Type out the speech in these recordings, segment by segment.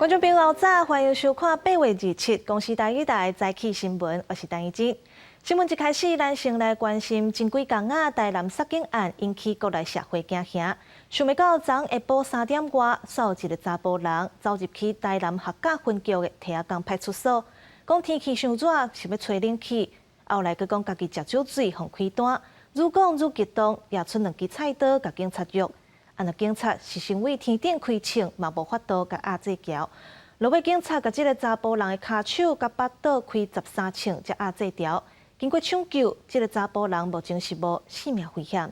观众朋友早，欢迎收看8月27公视台语台早起新闻，我是陈怡珍。新闻一开始，咱先来关心前几天台南杀警案引起国内社会惊吓。想袂到昨下晡3点外，有一个查甫人走入去台南客家分局的堤港派出所，讲天气伤热，想要吹冷气。后来佮讲家己食酒水，放开单，愈讲愈激动，拿出2支菜刀甲警察约。那警察是先为天顶开枪，嘛无法度甲压制条。落尾警察甲这个查甫人的骹手甲腹倒开13枪，才压制条。经过抢救，这个查甫人目前是无性命危险。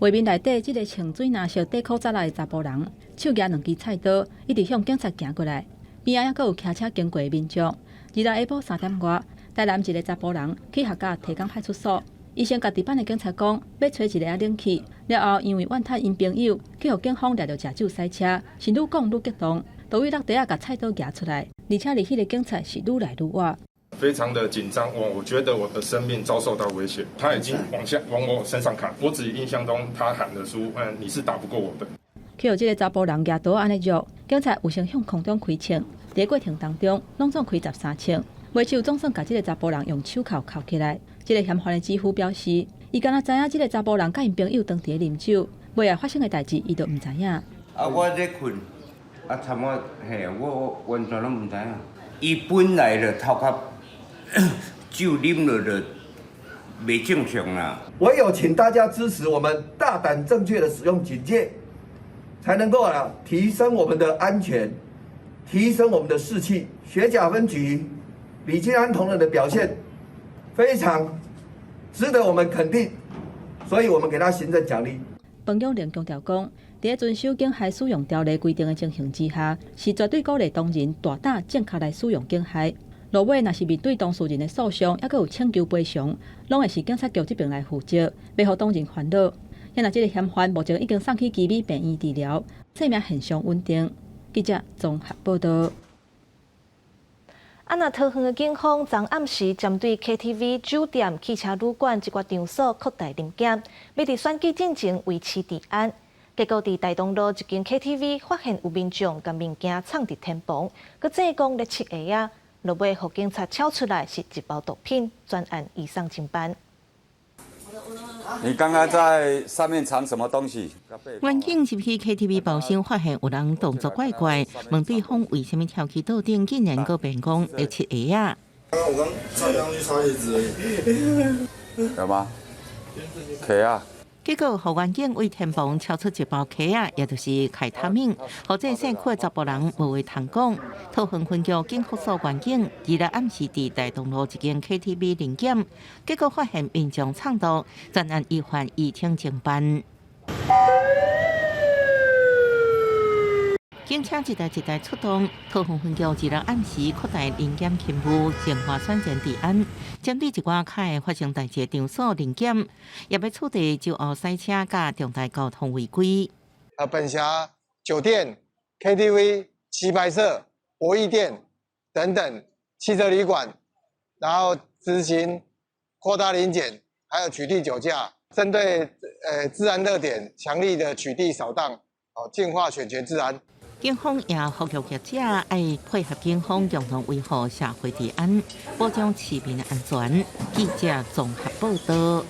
画面内底，这个穿水蓝色短裤仔来的查甫人，手举2支菜刀，一直向警察行过来。边仔还有骑车经过的民众。日下晡3点外，台南一个查甫人去客家堤港派出所。伊先甲值班的警察讲，要找一个冷气，了后因为怨叹因朋友去互警方抓着食酒塞车，是愈讲愈激动，就为落地甲菜刀夹出来，而且离迄个警察是愈来愈晚。非常的紧张，我觉得我的生命遭受到威胁。他已经往我身上砍，我只印象中他喊的说：“你是打不过我的。”去互这个查甫人举刀安尼约，警察有先向空中开枪，在过程当中拢总开13枪，尾手总算甲这个查甫人用手铐铐起来。这个嫌犯的支付表示，伊敢若知影这个查甫人甲因朋友当地啉酒，尾下发生的代志伊都唔知影。我在困，参我我完全拢唔知影。伊本来就头壳酒啉了就袂正常啦。唯有请大家支持我们大胆正确的使用警戒，才能够提升我们的安全，提升我们的士气。学甲分局李金安同仁的表现非常值得我们肯定，所以我们给他行政奖励。本局另强调讲，在遵守警械使用条例规定的情形之下，是绝对鼓励当人大胆正确来使用警械。落尾若是面对当事人的诉讼，还佫有请求赔偿，拢会是警察局这边来负责，袂互当人烦恼。因若这个嫌犯目前已经送去基美病院治疗，生命现象稳定。记者综合报道。那桃园的警方昨暗时针对 KTV、酒店、汽车旅馆一个场所扩大临检，要伫选举进前维持治安。结果伫大东路一间 KTV 发现有民众将物件藏伫天棚，佮正讲咧切鞋啊，落尾互警察敲出来是一包毒品，专案移送侦办。你刚刚在上面藏什么东西？原警入去 KTV 包厢，发现有人动作怪怪，问对方为什么跳起桌顶，竟然搁变讲要切鞋啊？我刚穿上去擦鞋子而已。有吗？K 啊！结果，互原警为天棚敲出一包 K 啊，也就是凯他命，或者姓苦的查甫人无话通讲。桃园分局警科所原警日来暗时伫大东路一间 KTV 临检，结果发现民众藏毒，专案依法移请侦办。警车一台一台出动，桃园分局日来暗时扩大临检勤务，强化选前治安。针对一寡开发生代志的场所临检，也要处理酒后塞车甲重大交通违规。本辖酒店、KTV、棋牌社、博弈店等等汽车旅馆，然后执行扩大临检，还有取缔酒驾，针对治安热点，强力的取缔扫荡，净化选前治安。警方也呼吁业者要配合警方，共同维护社会治安，保障市民的安全。记者综合报道。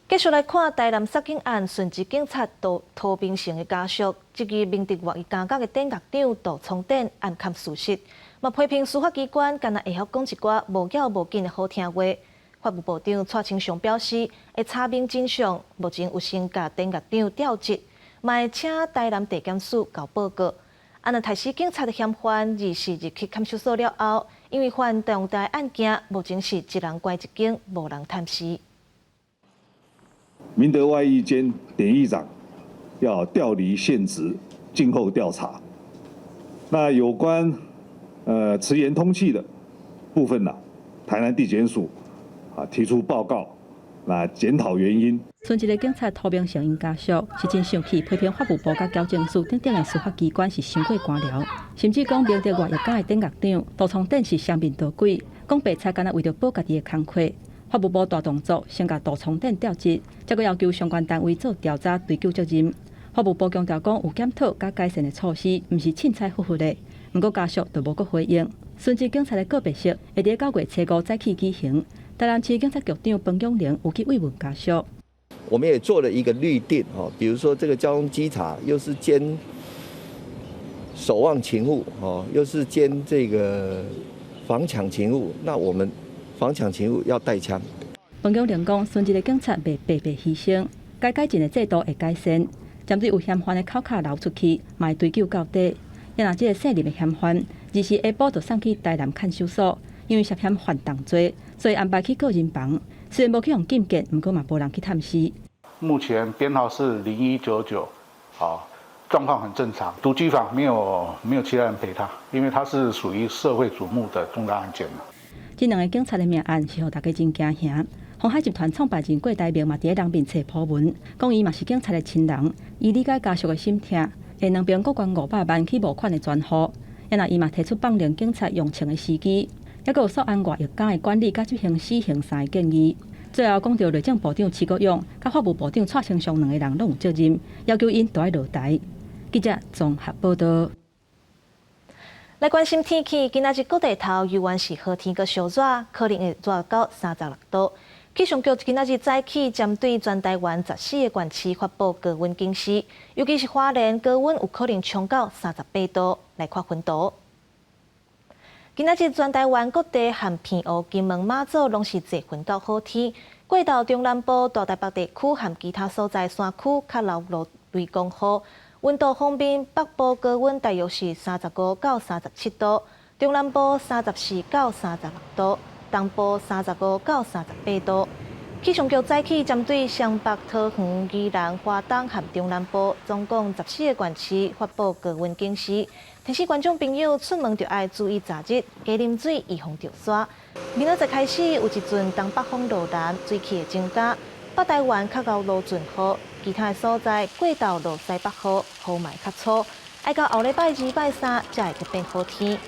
继续来看台南杀警案，顺治警察涂明成的家属，即日明德外监局的典狱长杜聪典暗砍事实，嘛批评司法机关敢若会晓讲一寡无要无紧的好听话。法务部长蔡清祥表示，会查明真相，目前有先甲典狱长调职。嘛会请台南地检署交报告。那台市警察的嫌犯24日去看守所了后，因为犯重大案件，目前是一人关一间，无人探视。明德外役监典狱长要调离现职，静候调查。那有关迟延通缉的部分呢，台南地检署提出报告。来检讨原因。剩一个警察涂明成因家属是真生气，批评法务部甲矫正署等等的司法机关是伤过官僚，甚至讲明德外役监的典狱长杜聪典是双面刀鬼，讲白菜敢若为着保家己的工课。法务部大动作，先甲杜聪典调职，再搁要求相关单位做调查追究责任。法务部强调讲有检讨甲改善的措施，毋是凊彩忽忽的。不过家属就无阁回应。顺治警察的告别式会伫9月初5早起举行。台南市警察局长彭永玲有去慰问家属。我们也做了一个律定哦，比如说这个交通稽查又是兼守望勤务哦，又是兼这个防抢勤务，那我们防抢勤务要带枪。彭永玲讲，顺治的警察袂白白牺牲，该改进的制度会改善。针对有嫌犯的口卡流出去，嘛会追究到底。也若即个涉入的嫌犯，2时下晡就送去台南看守所，因为涉嫌犯重罪，所以安排去个人房。虽然无去用禁戒，不过嘛无人去探视。目前编号是0199，状况很正常。独居房没有其他人陪他，因为他是属于社会瞩目的重大案件嘛。这2个警察的命案是互大家真惊吓。鸿海集团创办人郭台铭嘛，伫人面册普文，讲伊嘛是警察的亲人，伊理解家属的心痛。下两边各捐500万去募款的专户，也若伊嘛提出放任警察用枪的时机，也佫有涉案外役岗的管理甲执行死刑3个建议。最后讲到内政部长徐国勇甲法务部长蔡清祥2个人拢有责任，要求因都要落台。记者综合报道。来关心天气，今仔日各地头犹原是好天佮小热，可能会热到36度。气象局今仔日早起针对全台湾14个县市发布高温警示，尤其是花莲高温有可能冲到38度。来看温度。今仔日全台湾各地含平湖、金门、马祖拢是侪云到好天。过到中南部、大台北地区含其他所在山区较流落雷公雨。温度方面，北部高温大约是35到37度，中南部34到36度。东部35到38度。气象局早起针对双北、桃园、宜兰、花东和中南部总共14个县市发布高温警示，提醒观众朋友出门就要注意早日加啉水，以防着沙。明仔载开始有一阵东北风落南，水汽会增加。北台湾较敖落阵雨，其他的所在过到落西北雨，雨嘛较粗。要到后礼拜2、拜3才会变好天。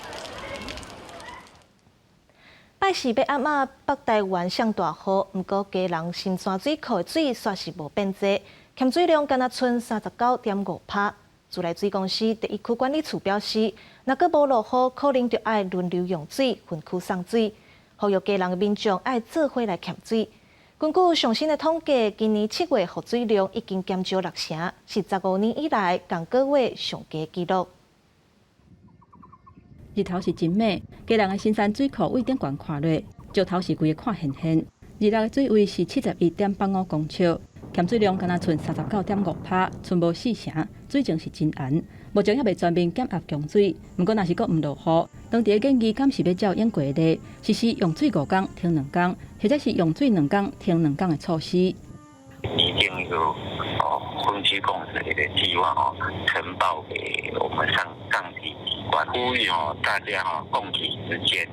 拜四要暗暝，北台湾上大雨，不过嘉南新山水库的水煞是无变多，欠水量敢若剩39.5%。自来水公司第一区管理处表示，若阁无落雨，可能就要轮流用水，分区送水，呼吁嘉南的民众要做伙来欠水。根据上新的统计，今年7月雨水量已经减少60%，是15年以来同个月上低纪录。日头是真美，嘉南的新山水库位顶悬看落，石头是规个看现现。日落的水位是71.85公尺，欠水量敢若剩39.5%，剩无4成，水情是真暗。目前还未全面减压供水，不过若是阁唔落雨，当地建议敢是要照英国例，实施用水5天停2天，或者是用水2天停2天的措施。拟定一个分区供水的计划呈报给我们上级机关，呼吁大家共体时间，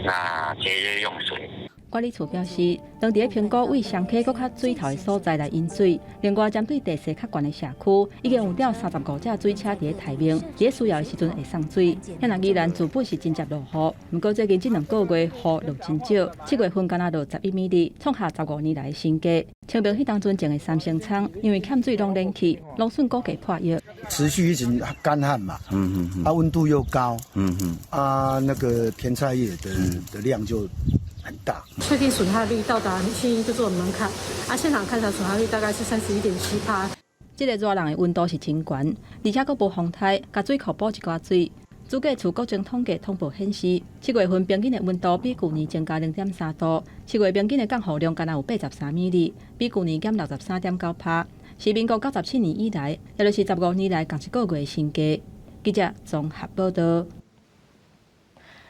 那节约用水。管理处表示，当地评估为上溪搁较水头的所在来引水，另外针对地势较悬的社区，已经有了35架水车伫台面，伫需要的时阵会送水。遐若宜兰自本是真接落雨，不过最近这2个月雨落真少，7月份敢若落11米里，创下15年来的新高。清平迄当阵种的3星仓，因为欠水拢冷去，农损估计破亿。持续一直干旱嘛，温度又高，那个甜菜叶的量就很大。确定损害率到达现役就做门槛，现场看起来损害率大概是31.7%。这个热人的温度是真悬，而且佫无风台，甲水库补一寡水。主计处国情统计通报显示，7月份平均的温度比去年增加0.3度，7月平均的降雨量敢若有83米里，比去年减63.9%，是民国97年以来，也就是15年来共一个月的新低。记者综合报道。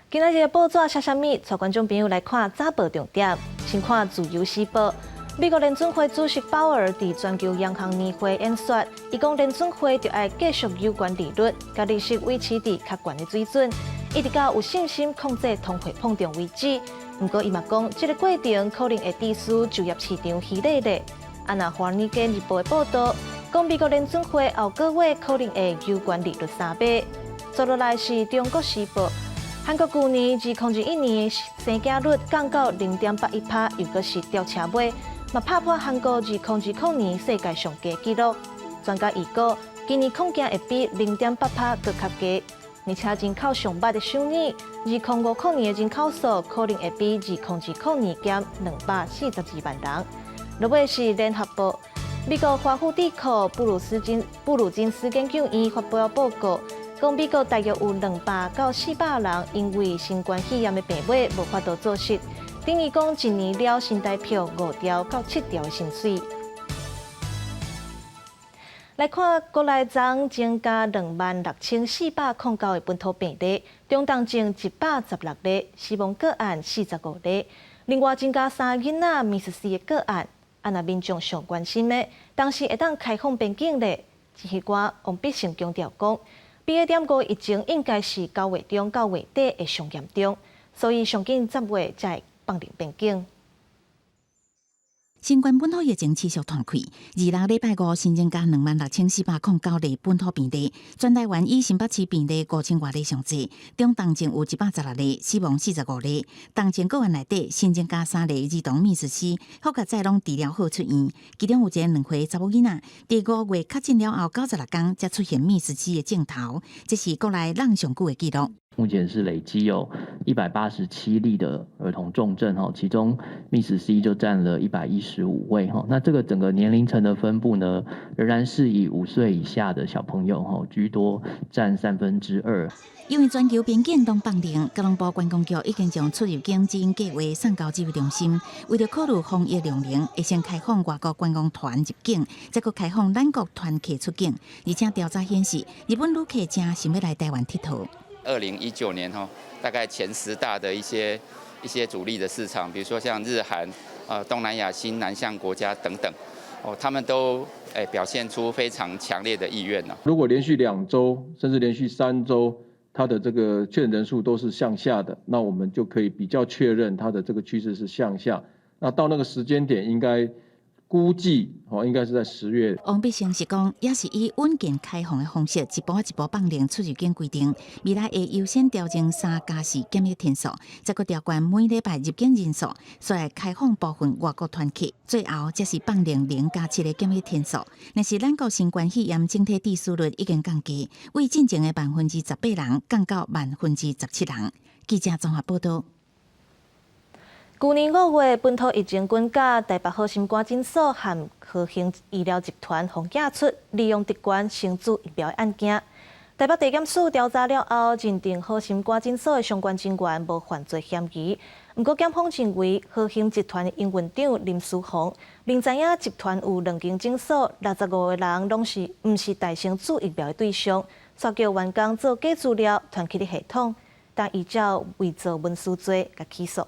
今仔日的报纸写啥物？带观众朋友来看早报重点。先看《自由时报》。美国联准会主席鲍尔伫全球央行年会演说，伊讲联准会就要继续有关利率，甲利息维持伫较悬的水准，一直到有信心控制通货膨胀为止。不过伊嘛讲，这个过程可能会致使就业市场稀累咧。那华尔街日报的报道，讲美国联准会后个月可能会有关利率3码。接落来是《中国时报》。韩国去年2021年生囝率降到0.81%，又阁是吊车尾，嘛打破韩国2020年世界上低纪录。专家预估，今年恐惊会比0.8%更较低。而且人口上捌的首年，2050年的人口数可能会比2019年减242万人。落尾是联合报。美国华府智库布鲁金斯研究院发表报告，讲美国大约有200到400人因为新冠肺炎的病危无法度作息，等于讲一年了新台票5条到7条的薪水。来看国内昨增加26409个本土病例，中重症116例，死亡个案45例，另外增加3个囡仔Miss C 的个案。啊，那民众上关心的，当时会当开放边境的，指挥官王必胜强调讲，BA.5疫情应该是9月中到月底会上严重，所以上紧10月才会放入边境。新冠本土疫情持续传开，26礼拜5新增加26409例本土病例，全台湾以新北市病例5000多例上济，中重症有116例，死亡45例。重症个案内底新增加3例儿童Miss C，复甲再拢治疗好出院，其中有一个2岁查某囡仔，第5月确诊了后96天才出现Miss C的症头，这是国内浪上久的记录。目前是累积有187例的儿童重症哈，其中 Miss C 就占了115位哈。那这个整个年龄层的分布呢，仍然是以5岁以下的小朋友哈居多，占2/3。因为全球边境都放零，交通部观光局已经将出入境指引计划送到指挥中心，为了考虑防疫量能，会先开放外国观光团入境，再搁开放咱国团客出境。而且调查显示，日本旅客正想要来台湾佚佗。2019年大概前10大的一些主力的市场，比如说像日韩、东南亚新南向国家等等，他们都表现出非常强烈的意愿呢。如果连续2周甚至连续3周，它的这个确诊人数都是向下的，那我们就可以比较确认它的这个趋势是向下。那到那个时间点，应该估计应该是在10月。王必胜是讲，也是以稳健开放的方式，一步一步放零出入境规定。未来会优先调整3+4检疫天数，再搁调悬每礼拜入境人数，再开放部分外国团客，最后才是放零0+7的检疫天数。但是咱国新冠肺炎整体致死率已经降低，为进前的18%人降到17%人。记者综合报道。去年5月，本土疫情滚价，台北好心肝诊所和和兴医疗集团互检出利用特权生煮疫苗的案件。台北地检署调查了后，认定好心肝诊所的相关人员无犯罪嫌疑。不过，检方认为和兴集团的营运长林书宏，明知影集团有2间诊所，65个人拢毋是大生煮疫苗的对象，却叫员工做假资料传起的系统，但依照伪造文书罪甲起诉。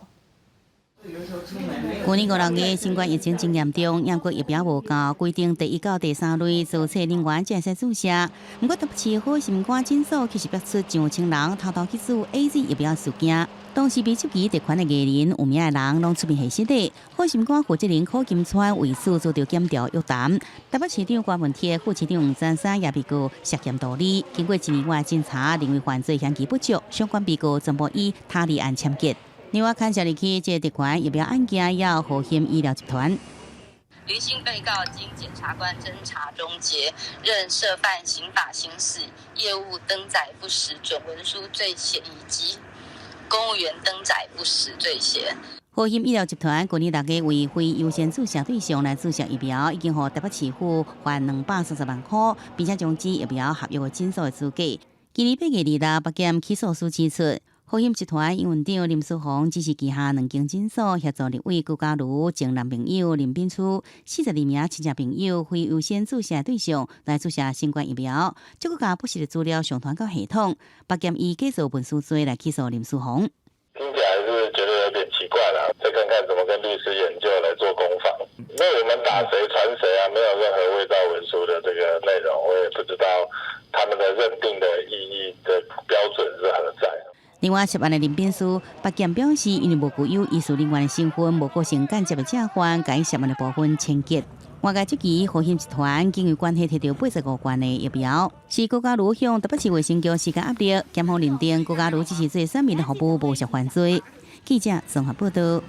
去年5、6月，新冠疫情真严重，验过疫苗无够，规定第1到第3类注册人员才会注射。不过，台北市好心肝诊所其实逼出上千人偷偷去做 AZ 疫苗事件。当时被涉及特权的艺人、有名的人，拢出面系实的。好心肝负责人柯金川为此遭到检调约谈。台北市长关文铁、副市长黄珊珊也被告涉嫌盗理。经过1年外侦查，认为犯罪嫌疑不足，相关被告全部以他立案签结。另外，看下日起，这特权疫苗案件也有和兴医疗集团。林姓被告经检察官侦查终结，认涉犯刑法行使业务登载不实准文书罪嫌以及公务员登载不实罪嫌。和兴医疗集团去年6月为非优先注射对象来注射疫苗，已经向台北市府还230万块，并且将之疫苗合约的诊所的资格。今年8月26日，北检起诉书指出。和兴集团营运长林书宏只是旗下2间诊所协助立委高嘉瑜、前男朋友林炳初42名亲戚朋友非优先注射对象来注射新冠疫苗，结果把不实的资料上传到系统，北检以假造文书罪来起诉林书宏。听起来是觉得有点奇怪啦，再看看怎么跟律师研究来做攻防。那我们打谁传谁啊，没有任何伪造文书的这个内容，我也不知道他们的认定的意义的标准是何在。另外，涉案的林炳书，北检表示，因为无具有医术人员的身份，无构成间接的正犯，该涉案的部分清结。外界这期和兴集团经由关系摕到85罐的疫苗，是高嘉瑜向台北市卫生局施加压力，检方认定高嘉瑜只是做3名的服务，无涉犯罪。记者综合报道。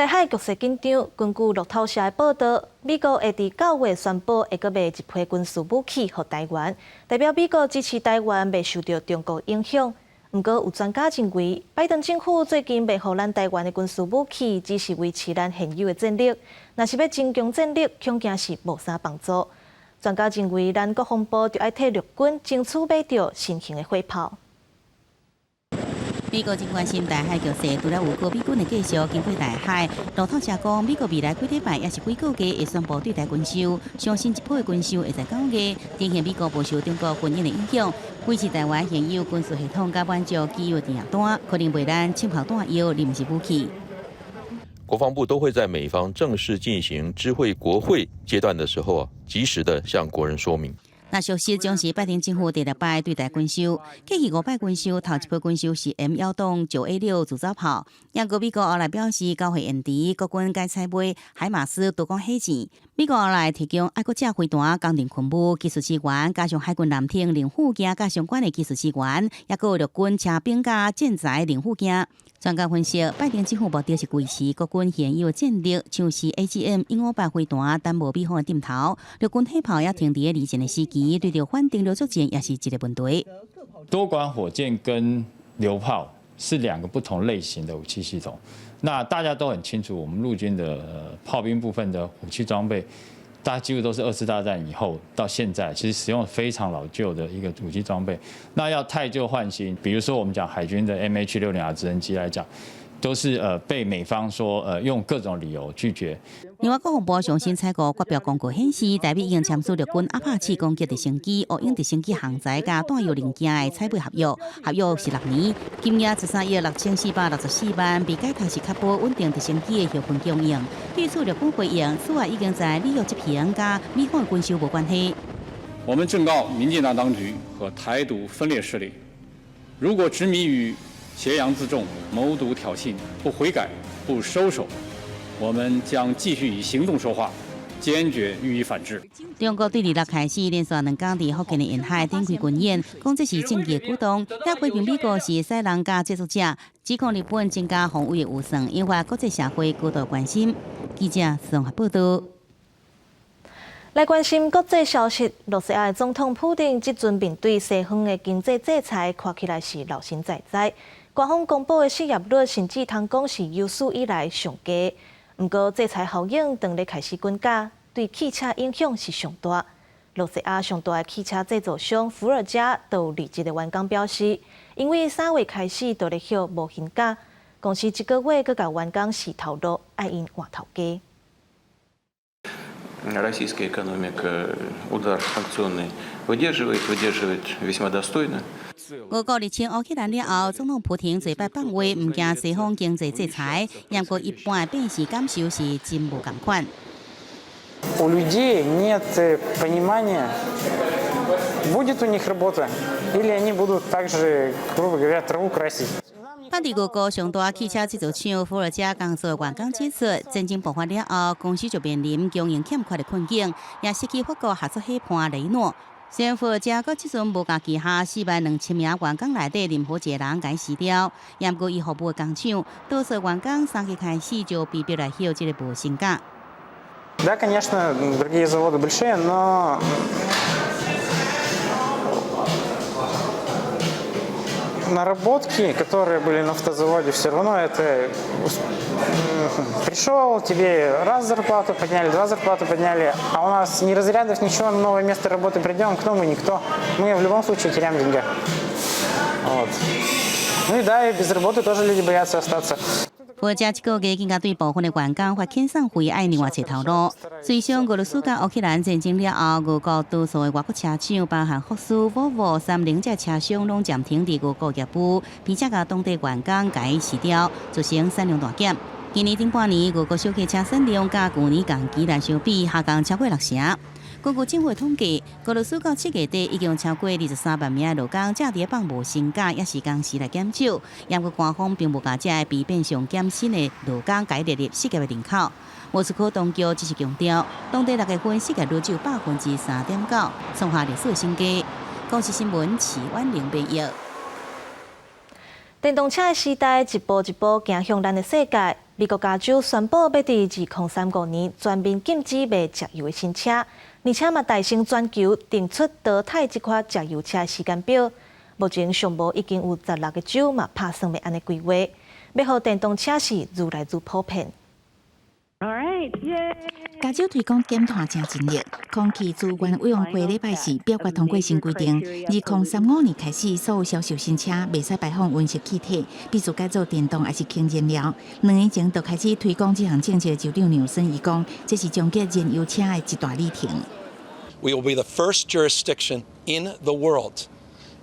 台海局势紧张，根据路透社的报道，美国会伫9月宣布会阁卖一批军事武器给台湾，代表美国支持台湾未受到中国影响。不过，有专家认为，拜登政府最近卖予咱台湾的军事武器，只是维持咱现有的战力，若是要增强战力，恐惊是无啥帮助。专家认为，咱国防部就要替陆军争取买到新型的火炮。美国真关心台海局势，除了有国美军的继续经过台海，路透社讲，美国未来几礼拜也是几个月会宣布对台军售，相信一波的军售会在9月，展现美国不受中国军演的影响，维持台湾现有军事系统甲满足基有电弹，可能为咱枪炮弹药，而不是武器。国防部都会在美方正式进行知会国会阶段的时候及时的向国人说明。那消息将是拜登政府第6摆对台军售，过去5摆军售，头一批军售是 M1洞9A6 自走炮，英国美国后来表示交会延迟，国军该采买海马斯多管火箭。美国后来提供爱国者飞弹、钢定昆布技术支援，加上海军舰艇、零附件甲相关的技术支援，也有陆军车兵甲建材零附件。专家分析，拜登政府目的是维持国军现有的战力，像是 AGM-158 飞弹，但无美方的点头。陆军火炮也停伫离前的时期，对着反定流作战也是一个问题。多管火箭跟榴炮是2个不同类型的武器系统。那大家都很清楚，我们陆军的炮兵部分的武器装备，大家几乎都是2次大战以后到现在，其实使用非常老旧的一个武器装备。那要汰旧换新，比如说我们讲海军的 MH-60R 直升机来讲，都是被美方说用各种理由拒绝。另外，国防部上新采购发表公告显示，台美已经签署陆军阿帕奇攻击直升机、乌鹰直升机航载甲弹药零件的采买合约，合约是6年，金额13亿6464万，被解读是确保稳定直升机的后勤供应。对此，陆军回应，此外已经在利用这批甲美方的军售无关系。我们正告民进党当局和台独分裂势力，如果执迷于挟洋自重、谋独挑衅，不悔改、不收手，我们将继续以行动说话，坚决予以反制。中国对2日开始连续2天伫福建的沿海展开军演，讲这是政治的举动，也批评美国是西人甲接触者，指控日本增加防卫的预算，引发国际社会高度关心。记者综合报道。来关心国际消息，罗西亚总统普丁即阵面对西方的经济制裁，看起来是老神在在。官方公布的失业率甚至通讲是有史以来上低。不过制裁效应当咧开始滚价，对汽车影响是上大。罗西亚上大的汽车制造商伏尔加都离职的员工表示，因为3月开始都咧休无薪假，公司1个月阁甲员工洗头路，爱因换头家。Российская экономика удар санкционный выдерживает весьма достойно. 俄国入侵乌克兰了后，总统普京嘴巴放话，唔惊西方经济制裁，不过一般变是感受是真无共款。У людей нет понимания, будет у них работа, или они будут также, грубо говоря, траву красить. 本地俄国上大汽车制造厂伏尔加公司的员工指出，战争爆发了后，公司就面临供应欠缺的困境，也失去法国合作伙伴雷诺。虽然伏尔加到即阵无甲旗下42000名员工内底任何一个人解辞掉，不过伊服务的工厂，多数员工3月开始就被逼来休这个无薪假。Да, конечно, другие заводы большие, но наработки, которые были на автозаводе, все равно это пришел, тебе раз зарплату подняли, 2 зарплаты подняли, а у нас ни разрядов, ничего, на новое место работы придем, кто мы, никто. Мы в любом случае теряем деньги. Вот. Ну и да, и без работы тоже люди боятся остаться. 伏尔加1个月更加对部分的员工发遣散费，爱另外找头路。随上俄罗斯甲乌克兰战争了后，俄国多数的外国车厂，包含福斯、Volvo、30这车商，拢暂停伫俄国业务，并且甲当地员工改辞掉，造成产量大减。今年顶半年，俄国小客车产量甲去年同期来相比，下降超过60%。根据政府统计，俄罗斯到7月底已经超过23万名劳工正伫放无薪假，也是工时来减少。不过官方并无甲这个被变相减薪的劳工改列入失业的人口。莫斯科当局只是强调，当地6月份失业率只有3.9%，创下历史新低。公视新闻齐婉玲报道。电动车的时代一步一步走向咱的世界。美国加州宣布要伫2035年全面禁止卖石油的新车，而且嘛大兴全球定出淘汰这款石油车的时间表。目前尚无已经有16个州嘛拍算要安尼规划，要让电动车是愈来愈普遍。加州推广减碳正尽力，空气资源委员会礼拜四表决通过新规定，2035年开始，所有销售新车袂使排放温室气体，必须改做电动还是氢燃料。2年前就开始推广这项政策的州长纽森伊讲，这是终结燃油车的一大里程。We will be the first jurisdiction in the world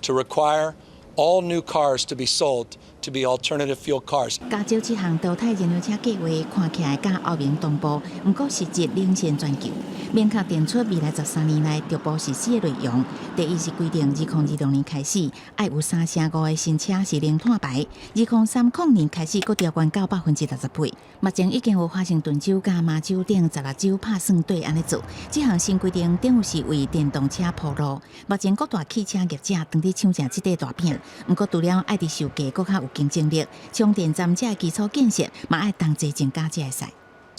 to require all new cars to be sold to be alternative fuel cars. 加州这项淘汰燃油车计划看起来甲欧盟同步，不过实质领先全球。明确定出未来13年内逐步实施的内容。第一是规定2026年开始，要有3.5%的新车是零碳排；2030年开始，佫调悬到60%。目前已经有华盛顿州、加马州等16州拍算对安尼做。这项新规定等于是为电动车铺路。目前各大汽车业者当伫抢食这块大饼，不过除了爱伫售价佫较有竞争力，充电站这基础建设嘛爱同齐增加才会使。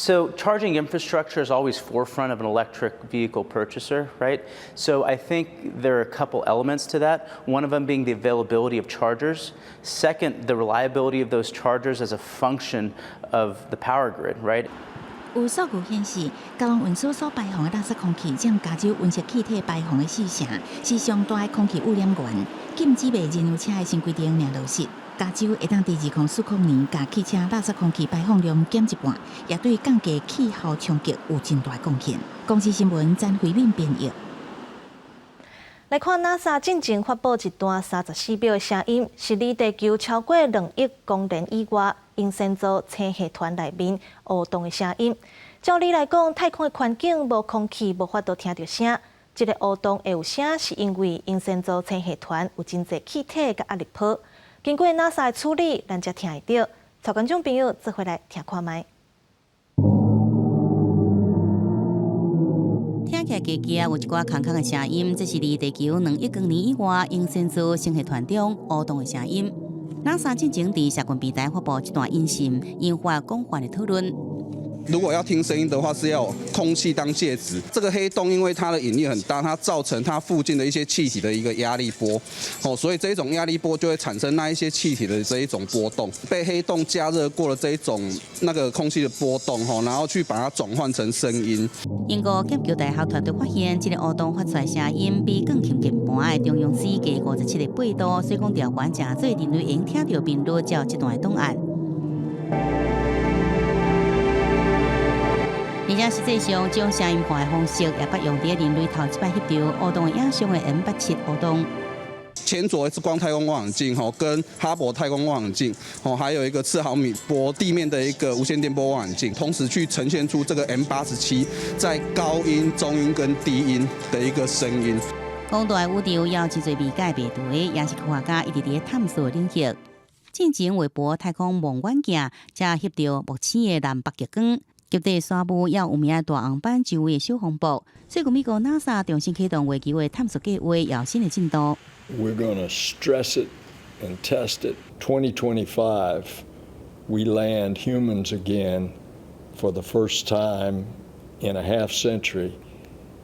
So charging infrastructure is always forefront of an electric vehicle purchaser, right? So I think there are a couple elements to that. One of them being the availability of chargers. Second, the reliability of those chargers as a function of the power grid, right? 有数据显示，交通运输所排放的垃圾空气占加州温室气体排放的4成，是上大的空气污染源。禁止卖燃油车的新规定若落实，加州会当伫2040年甲汽车垃圾空气排放量减一半，也对降低气候冲击有真大贡献。公司新闻詹慧敏编译。来看 NASA 进前发布一段34秒的声音，是离地球超过2亿光年以外，因星座星系团内面活动的声音。照理来讲，太空的环境无空气，无法度听到声。这个活动会有声，是因为因星座星系团有真侪气体甲压力波。经过 NASA 的处理，咱才听会到。超观众朋友做回来听看卖。听起来奇奇有一寡空空的声音，这是离地球2亿光年以外，因星座星系团中活动的声音。NASA 进前伫社群平台发布一段音讯，引发广泛的讨论。如果要听声音的话，是要有空气当介质。这个黑洞因为它的引力很大，它造成它附近的一些气体的一个压力波，所以这一种压力波就会产生那一些气体的这一种波动。被黑洞加热过了这一种那个空气的波动，然后去把它转换成声音。英国剑桥大学团队发现，这个活动发出来声音比钢琴键盘的中央时加57个倍度，所以讲调悬正做人类会听到频率照这段档案。而且实际上，这种声音盘的方式也捌用在人类头一摆翕到活动的影像的 M87活动。前左 X 光太空望远镜跟哈勃太空望远镜还有一个4毫米波地面的一个无线电波望远镜，同时去呈现出这个 M87在高音、中音跟低音的一个声音。广大的宇宙也有真侪未解谜题，也是科学家一直伫探索领域。进前微博太空望远镜才翕到目前的南北极光。极地沙漠也有名的大红斑周围的小风暴，所以美国 NASA 重新启动月球的探索计划，有新的进度。We're going to stress it and test it. 2025, we land humans again for the first time in a half century,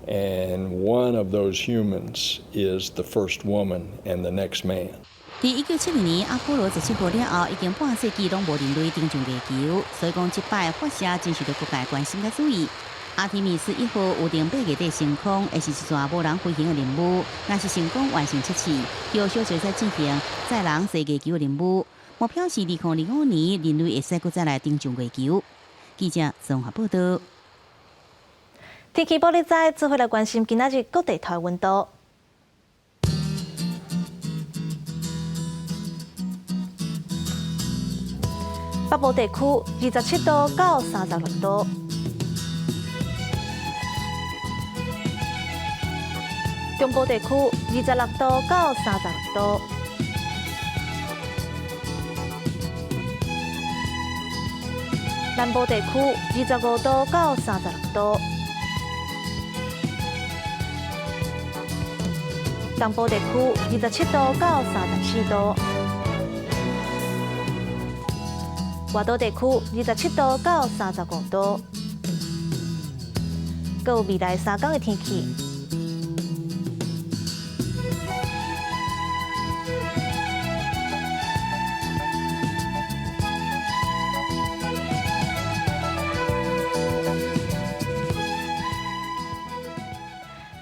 and one of those humans is the first woman and the next man. 伫1972年，阿波罗17号了后，已经半世纪拢无人类登上月球，所以讲这摆发射真受到国界关心甲注意。阿提米斯1号有定8月底升空，会是一桩无人飞行的任务。若是成功完成测试，就小水在进行载人坐月球的任务。目标是2025年人类会使佫再来登上月球。记者综合报道。天气报你知，做伙来关心今仔日各地台温度。北部地区27度到36度，中部地区26度到36度，南部地区25度到36度，东部地区27度到34度。外岛地区27度到35度。搁有未来3天的天气。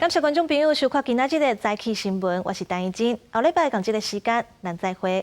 感谢观众朋友收看今仔日的早起新闻，我是陈怡晶，后礼拜同这个时间咱再会。